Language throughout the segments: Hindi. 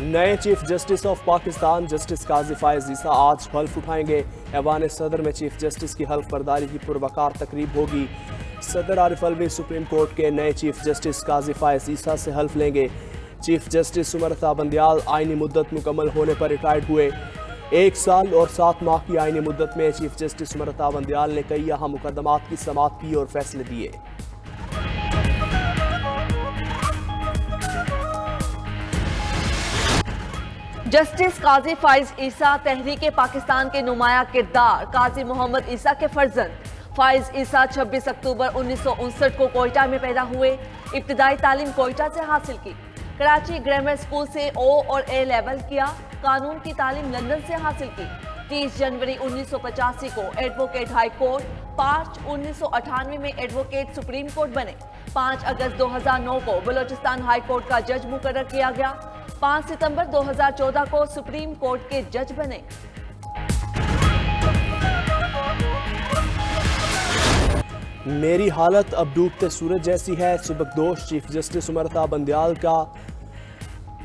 नए chief justice of Pakistan justice Qazi Faez Isa आज हल्फ उठाएंगे। ऐवान सदर में चीफ जस्टिस की हल्फ बर्दारी की पुरवकार तकरीब होगी। सदर आरिफ अलवी सुप्रीम कोर्ट के नए चीफ जस्टिस काजी फायज ईसा से हल्फ लेंगे। चीफ जस्टिस उमर अता बंदियाल आइनी मुद्दत मुकम्मल होने पर रिटायर्ड हुए। 1 साल और 7 माह की आइनी मुद्दत में चीफ जस्टिस उमर अता बंदियाल ने कई अहम मुकदमात की समाअत की और फैसले दिए। जस्टिस काजी फायज ईसा तहरीक पाकिस्तान के नुमाया किरदार काजी मोहम्मद ईसा के फर्जंद। फायज ईसा 26 अक्टूबर 1959 को कोयटा में पैदा हुए। इब्तिदाई तालीम कोयटा से हासिल की। कराची ग्रामर स्कूल से O और A लेवल किया। कानून की तालीम लंदन से हासिल की। 30 जनवरी 1985 को एडवोकेट हाई कोर्ट, 5 1998 में एडवोकेट सुप्रीम कोर्ट बने। 5 अगस्त 2009 को बलोचिस्तान हाई कोर्ट का जज मुकर्रर किया गया। 5 सितंबर 2014 को सुप्रीम कोर्ट के जज बने। मेरी हालत अब डूबते सूरज जैसी है, सुबकदोश चीफ जस्टिस उमर अता बंदियाल का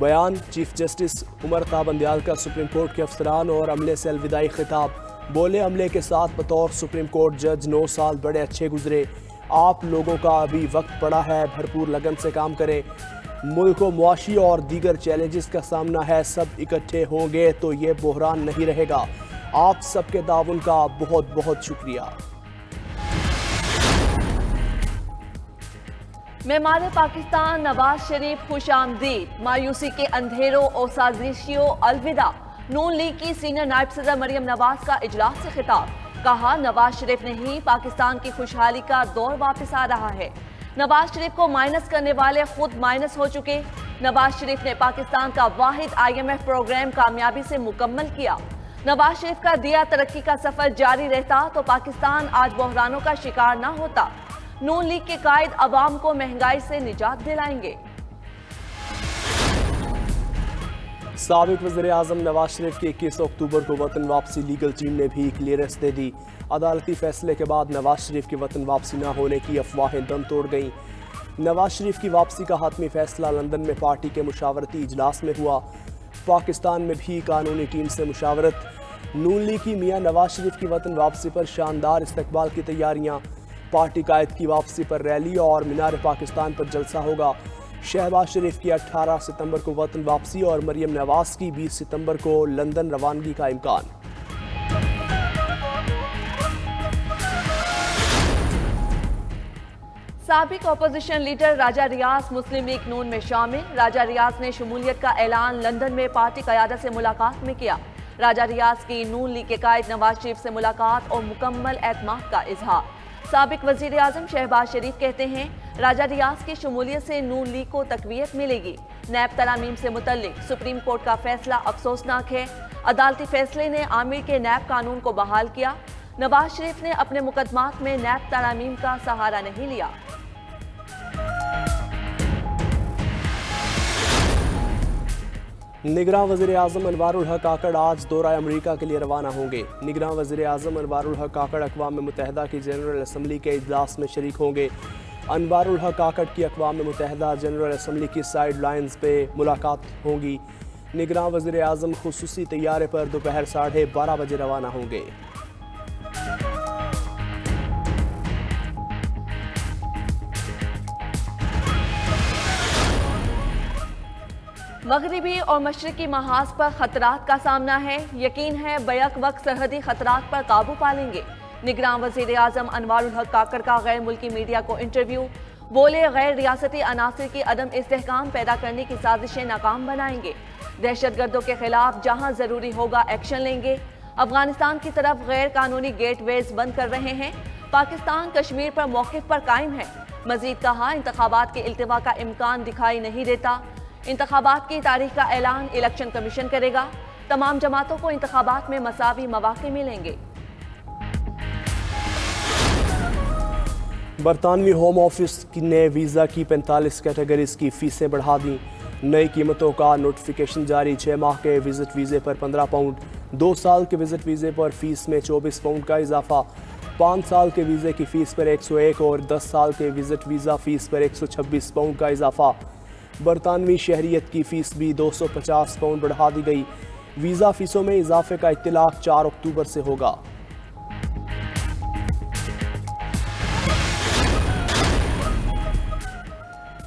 बयान। चीफ जस्टिस उमर अता बंदियाल का सुप्रीम कोर्ट के अफसरान और अमले से अलविदाई खिताब। बोले, अमले के साथ बतौर सुप्रीम कोर्ट जज 9 साल बड़े अच्छे गुजरे। आप लोगों का अभी वक्त पड़ा है, भरपूर लगन से काम करें। मुल्क को मुआशी और दीगर चैलेंजेस का सामना है, सब इकट्ठे होंगे तो ये बहरान नहीं रहेगा। आप सबके ताउन का बहुत बहुत शुक्रिया। मेहमान पाकिस्तान नवाज शरीफ खुश आमदीद। मायूसी के अंधेरों और साजिशियों अलविदा। नून लीग की सीनियर नायब सदर मरियम नवाज का इजलास से खिताब। कहा, नवाज शरीफ नहीं, पाकिस्तान की खुशहाली का दौर वापस आ रहा है। नवाज शरीफ को माइनस करने वाले खुद माइनस हो चुके। नवाज शरीफ ने पाकिस्तान का वाहिद IMF प्रोग्राम कामयाबी से मुकम्मल किया। नवाज शरीफ का दिया तरक्की का सफर जारी रहता तो पाकिस्तान आज बहरानों का शिकार न होता। नून लीग के कायद अवाम को महंगाई से निजात दिलाएंगे। साबिक वज़ीर आज़म नवाज शरीफ की 21 अक्टूबर को वतन वापसी लीगल टीम ने भी क्लियरेंस दे दी। अदालती फैसले के बाद नवाज शरीफ की वतन वापसी न होने की अफवाहें दम तोड़ गईं। नवाज शरीफ की वापसी का हातमी फैसला लंदन में पार्टी के मुशावरती इजलास में हुआ। पाकिस्तान में भी कानूनी टीम से मुशावरत। नून लीग की मियां नवाज शरीफ की वतन वापसी पर शानदार इस्तकबाल की तैयारियां। पार्टी कायद की वापसी पर रैली और मीनार पाकिस्तान पर जलसा होगा। शहबाज शरीफ की 18 सितंबर को वतन वापसी और मरियम नवाज की 20 सितंबर को लंदन रवानगी का इम्कान। साबिक अपोजिशन लीडर राजा रियाज मुस्लिम लीग नून में शामिल। राजा रियाज ने शमूलियत का ऐलान लंदन में पार्टी क़यादत से मुलाकात में किया। राजा रियाज की नून लीग के कायद नवाज शरीफ से मुलाकात और मुकम्मल एतमाद का इजहार। साबिक वजीर आजम शहबाज शरीफ कहते हैं, राजा रियाज की शमूलियत से नून लीग को तकवीयत मिलेगी। नैब तरामीम से मुतल्लिक सुप्रीम कोर्ट का फैसला अफसोसनाक है। अदालती फैसले ने आमिर के नैब कानून को बहाल किया। नवाज शरीफ ने अपने मुकदमात में नैब तरामीम का सहारा नहीं लिया। निगरान वज़ीर आज़म अनवारुल हक काकड़ आज दौरा अमरीका के लिए रवाना होंगे। निगरान वज़ीर आज़म अनवारुल हक काकड़ अक़वाम मुत्तहिदा की जनरल असम्बली के इजलास में शरीक होंगे। अनवारुल हक काकड़ की अक़वाम मुत्तहिदा जनरल असम्बली की साइड लाइन्स पे मुलाकात होगी। निगरान वज़ीर आज़म खुसूसी तैयारे पर दोपहर 12:30 बजे रवाना होंगे। मगरिबी और मशरकी महाज पर खतरात का सामना है। यकीन है बैक वक्त सरहदी खतरात पर काबू पा लेंगे। निगरान वज़ीर आज़म अनवारुल हक काकड़ का गैर मुल्की मीडिया को इंटरव्यू। बोले, गैर रियासती अनासर की अदम इस्तेहकाम पैदा करने की साजिशें नाकाम बनाएंगे। दहशतगर्दों के खिलाफ जहां जरूरी होगा एक्शन लेंगे। अफगानिस्तान की तरफ गैर कानूनी गेटवेज बंद कर रहे हैं। पाकिस्तान कश्मीर पर मौक़िफ़ पर कायम है। मजीद कहा, इंतखाबात के इल्तिवा का इम्कान दिखाई नहीं देता। इंतखाबात की तारीख का ऐलान इलेक्शन कमीशन करेगा। तमाम जमातों को इंतखाबात में मसावी मौके मिलेंगे। बरतानवी होम ऑफिस ने वीज़ा की 45 कैटेगरीज की फ़ीसें बढ़ा दी। नई कीमतों का नोटिफिकेशन जारी। 6 माह के विजिट वीज़े पर 15 पाउंड, 2 साल के विजिट वीज़े पर फ़ीस में 24 पाउंड का इजाफा, 5 साल के वीज़े की फ़ीस पर 101 और 10 साल के विजिट वीज़ा फ़ीस पर 126 पाउंड का इजाफा। बरतानवी शहरियत की फीस भी 250 पाउंड बढ़ा दी गई। वीज़ा फीसों में इजाफे का इत्तलाक 4 अक्टूबर से होगा।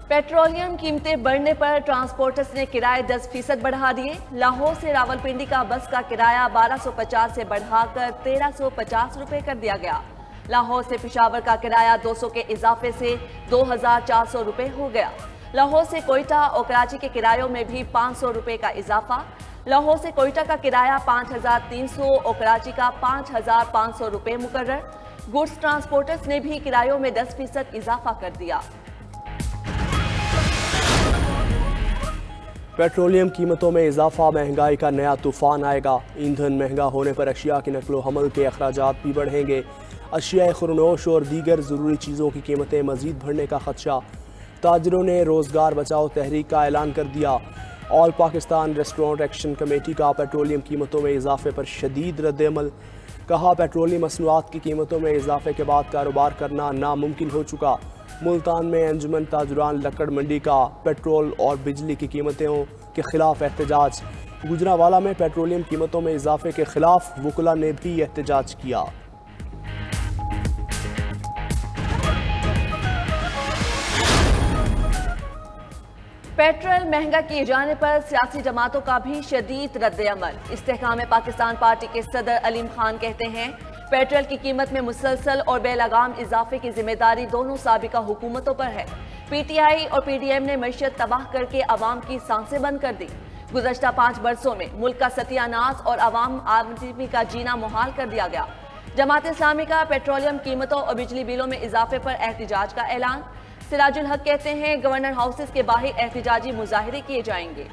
पेट्रोलियम कीमतें बढ़ने पर ट्रांसपोर्टर्स ने किराए 10% बढ़ा दिए। लाहौर से रावलपिंडी का बस का किराया 1250 से बढ़ाकर 1350 रुपए कर दिया गया। लाहौर से पेशावर का किराया 200 के इजाफे से 2400 रुपए हो गया। लाहौर से कोयटा और कराची के किरायों में भी 500 रुपए का इजाफा। लाहौर से कोयटा का किराया 5300 और कराची का 5500 रुपए मुकर्रर। गुड्स ट्रांसपोर्टर्स ने भी किरायों में 10% इजाफा कर दिया। पेट्रोलियम कीमतों में इजाफा महंगाई का नया तूफान आएगा। ईंधन महंगा होने पर अशिया की नकलो हमल के अखराजात भी बढ़ेंगे। अशिया खुरनोश और दीगर ज़रूरी चीज़ों की कीमतें मज़ीद बढ़ने का खदशा। ताजरों ने रोज़गार बचाओ तहरीक का ऐलान कर दिया। All Pakistan restaurant action committee का पेट्रोलियम कीमतों में इजाफे पर शदीद रद्द-ए-अमल। कहा, पेट्रोलियम मसनूआत की कीमतों में इजाफे के बाद कारोबार करना नामुमकिन हो चुका। मुल्तान में अंजुमन ताजुरान लकड़ मंडी का पेट्रोल और बिजली की कीमतों के खिलाफ एहतजाज। गुजरांवाला में पेट्रोलियम कीमतों में इजाफे के खिलाफ वुकला ने भी एहतजाज किया। पेट्रोल महंगा किए जाने पर सियासी जमातों का भी शदीद रद्द-ए-अमल। इस्तेहकाम पाकिस्तान पार्टी के सदर अलीम खान कहते हैं, पेट्रोल की कीमत में मुसलसल और बेलगाम इजाफे की जिम्मेदारी दोनों साबिका हुकूमतों पर है। PTI और PDM ने मईशत तबाह करके अवाम की सांसें बंद कर दी। गुज़श्ता 5 बरसों में मुल्क का सत्यानाश और आम आदमी का जीना मुहाल कर दिया गया। जमात इस्लामी का पेट्रोलियम कीमतों और बिजली बिलों में इजाफे पर एहतजाज का ऐलान। सिराजुल हक कहते हैं, गवर्नर हाउसेस के बाहर एहतजाजी मुजाहिरे किए जाएंगे।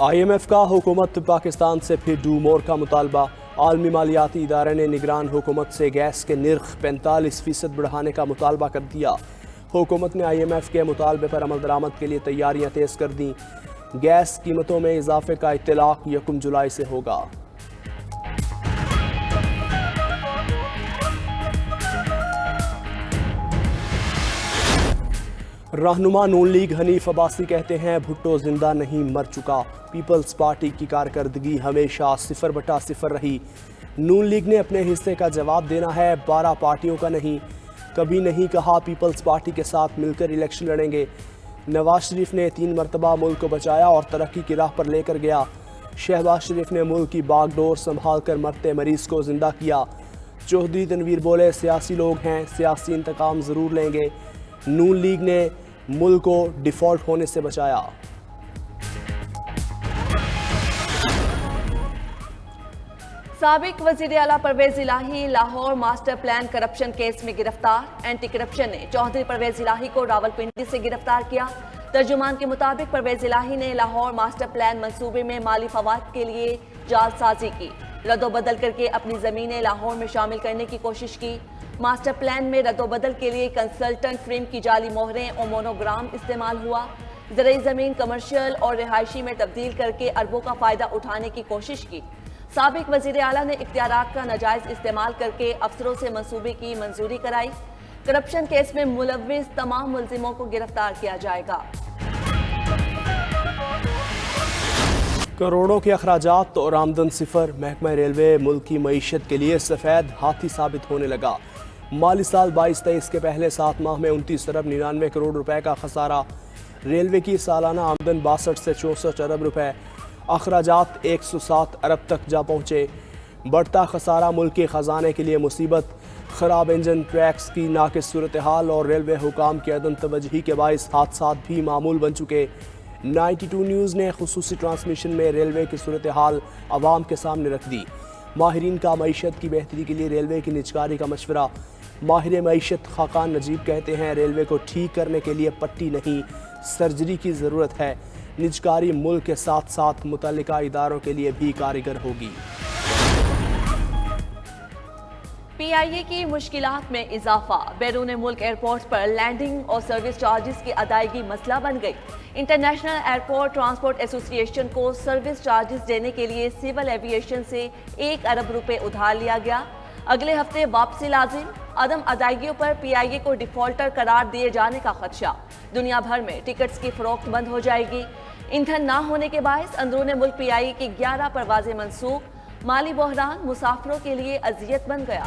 IMF का हुकूमत पाकिस्तान से फिर डू मोर का मुतालबा। आलमी मालियाती इदारे ने निगरान हुकूमत से गैस के निर्ख 45% बढ़ाने का मुतालबा कर दिया। हुकूमत ने IMF के मुतालबे पर अमल दरामद के लिए तैयारियां तेज़ कर दी। गैस कीमतों में इजाफे का इत्तलाक 1 जुलाई से होगा। रहनुमा नून लीग हनीफ अब्बासी कहते हैं, भुट्टो जिंदा नहीं मर चुका। पीपल्स पार्टी की कारकर्दगी हमेशा 0/0 रही। नून लीग ने अपने हिस्से का जवाब देना है, 12 पार्टियों का नहीं। कभी नहीं कहा पीपल्स पार्टी के साथ मिलकर इलेक्शन लड़ेंगे। नवाज शरीफ ने 3 मरतबा मुल्क को बचाया और तरक्की की राह पर लेकर गया। शहबाज शरीफ ने मुल्क की बागडोर संभाल कर मरते मरीज को जिंदा किया। चौधरी तनवीर बोले, सियासी लोग हैं, सियासी इंतकाम ज़रूर लेंगे। नून लीग ने मुल्क को डिफॉल्ट होने से बचाया। साबिक वजीर आला Pervaiz Elahi Lahore master plan corruption case में गिरफ्तार। एंटी करप्शन ने चौधरी परवेज इलाही को रावलपिंडी से गिरफ्तार किया। तर्जुमान के मुताबिक परवेज इलाही ने लाहौर मास्टर प्लान मंसूबे में माली फवाद के लिए जालसाजी की। रद्दोबदल करके अपनी ज़मीनें लाहौर में शामिल करने की कोशिश की। मास्टर प्लान में रद्दोबदल के लिए कंसल्टेंट फ्रेम की जाली मोहरें और मोनोग्राम इस्तेमाल हुआ। ज़रूरी ज़मीन कमर्शियल और रिहायशी में तब्दील करके अरबों का फ़ायदा उठाने की कोशिश की। साबिक वज़ीर आला ने इख्तियारात का नाजायज़ इस्तेमाल करके अफसरों से मंसूबे की मंजूरी कराई। करप्शन केस में मुलव्विस तमाम मुल्जिमों को गिरफ्तार किया जाएगा। करोड़ों के अखराजात और आमदन सिफर। महकमा रेलवे मुल्क की मईशत के लिए सफ़ेद हाथी साबित होने लगा। माली साल 22-23 के पहले 7 माह में 29 अरब 99 करोड़ रुपए का खसारा। रेलवे की सालाना आमदन 62 से 64 अरब रुपए। अखराजात 107 अरब तक जा पहुँचे। बढ़ता खसारा मुल्क के ख़जाने के लिए मुसीबत। ख़राब इंजन, ट्रैक्स की नाकिस सूरत हाल और रेलवे हुकाम की अदम तवज्जुही के बाइस हादसात भी मामूल बन चुके। 92 न्यूज़ ने खुसूसी ट्रांसमिशन में रेलवे की सूरत हाल आवाम के सामने रख दी। माहिरीन का मईशत की बेहतरी के लिए रेलवे की निजकारी का मशवरा। माहिर मईशत खाकान नजीब कहते हैं, रेलवे को ठीक करने के लिए पट्टी नहीं सर्जरी की ज़रूरत है। निजकारी मुल्क के साथ साथ मुतल्लिका इदारों के लिए भी कारगर होगी। PIA की मुश्किलात में इजाफा। बैरून मुल्क एयरपोर्ट पर लैंडिंग और सर्विस चार्जेस की अदायगी मसला बन गई। इंटरनेशनल एयरपोर्ट ट्रांसपोर्ट एसोसिएशन को सर्विस चार्जेस देने के लिए सिविल एविएशन से 1 अरब रुपए उधार लिया गया। अगले हफ्ते वापसी लाजिम। अदम अदायगियों पर पीआईए को डिफॉल्टर करार दिए जाने का खदशा। दुनिया भर में टिकट्स की फरोख्त बंद हो जाएगी। ईंधन ना होने के बायस अंदरूनी मुल्क पीआईए की 11 परवाजें मंसूख। माली बहरान मुसाफिरों के लिए अजियत बन गया।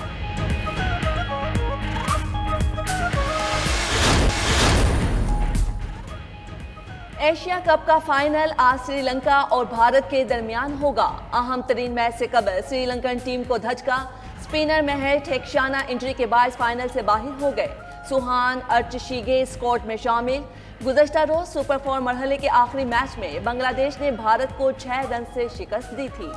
एशिया कप का फाइनल आज श्रीलंका और भारत के दरमियान होगा। अहम तरीन मैच से कबल श्रीलंकन टीम को धचका। स्पिनर महर ठेकशाना इंजरी के बाद फाइनल से बाहर हो गए। सुहान अर्चशीगे स्क्वाड में शामिल। गुज़श्ता रोज सुपर 4 मरहले के आखिरी मैच में बांग्लादेश ने भारत को 6 रन से शिकस्त दी थी।